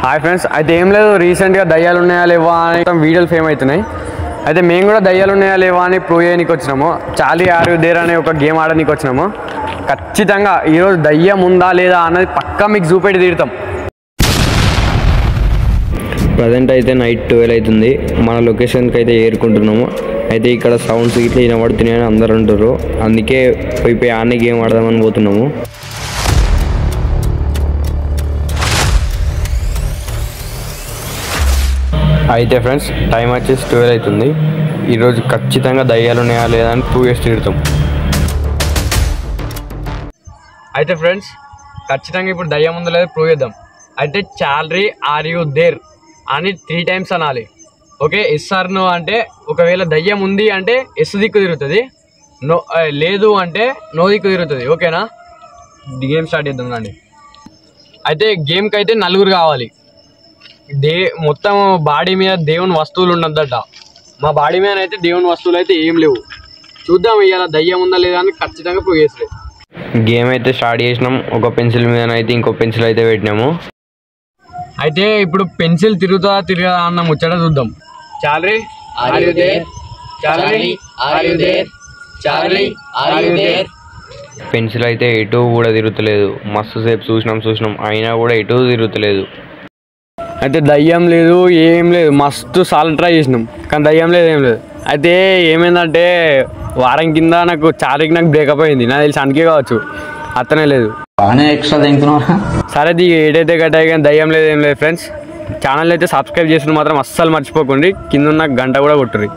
Hi friends, అయితే ఏం లేదు, రీసెంట్గా దయ్యాలు ఉన్నాయా లేవా అని వీడియోలు ఫేమ్ అవుతున్నాయి. అయితే మేము కూడా దయ్యాలు ఉన్నాయా లేవా అని ప్రూవ్ చేయడానికి వచ్చినాము. చార్లీ ఆర్ యు దేర్ అనే ఒక గేమ్ ఆడడానికి వచ్చినాము. ఖచ్చితంగా ఈరోజు దయ్యం ఉందా లేదా అన్నది పక్కా మీకు చూపెట్టి తీరుతాం. ప్రజెంట్ అయితే నైట్ 12 అవుతుంది. మన లొకేషన్కి అయితే ఏరుకుంటున్నాము. అయితే ఇక్కడ సౌండ్స్ ఇట్లా వినబడుతున్నాయని అందరు అంటారు. అందుకే పోయి ఆనే గేమ్ ఆడదామని పోతున్నాము. అయితే ఫ్రెండ్స్, టైం వచ్చేసి 12 అవుతుంది. ఈరోజు ఖచ్చితంగా దయ్యాలు ఉన్నాయా లేదా అని ప్రూవ్ చేసి తీరుతాం. అయితే ఫ్రెండ్స్, ఖచ్చితంగా ఇప్పుడు దయ్యం ఉందో లేదో ప్రూవ్ చేద్దాం. అయితే చార్లీ ఆర్ యు దేర్ అని 3 times అనాలి. ఓకే, ఎస్ ఆర్ నో అంటే ఒకవేళ దయ్యం ఉంది అంటే ఎస్ దిక్కు తిరుగుతుంది, నో లేదు అంటే నో దిక్కు తిరుగుతుంది. ఓకేనా? గేమ్ స్టార్ట్ చేద్దాం రండి. అయితే గేమ్కి అయితే 4 కావాలి. మొత్తం బాడీ మీద దేవుని వస్తువులు ఉండద్దట. మా బాడీ మీద అయితే దేవుని వస్తువులు అయితే ఏం లేవు. చూద్దాం ఇవాళ దయ్యం ఉందా లేదా అని ఖచ్చితంగా ప్రూవ్ చేస్తే. గేమ్ అయితే స్టార్ట్ చేసినాం. ఒక పెన్సిల్ మీద అయితే ఇంకో పెన్సిల్ అయితే పెట్టినాము. అయితే ఇప్పుడు పెన్సిల్ తిరుగుతా అన్న ముచ్చట చూద్దాం. Charlie are you there, Charlie are you there, Charlie are you there. Pencil అయితే ఎటు కూడా తిరుగుతలేదు. మస్తు సేపు చూసినాం అయినా కూడా ఎటు తిరుగుతలేదు. అయితే దయ్యం లేదు, ఏం లేదు. మస్తు సార్లు ట్రై చేసినాం కానీ దయ్యం లేదు, ఏం లేదు. అయితే ఏమైందంటే వారం కింద చార్లీకి నాకు బ్రేకప్ అయింది. నాకు తెలిసి అందుకే కావచ్చు, అతనే లేదు. సరే ఏదైతే గట్టాయి కానీ దయ్యం లేదు, ఏం లేదు. ఫ్రెండ్స్, ఛానల్ అయితే సబ్స్క్రైబ్ చేసిన మాత్రం అస్సలు మర్చిపోకండి. కింద ఉన్న గంట కూడా కొట్టుర్రి.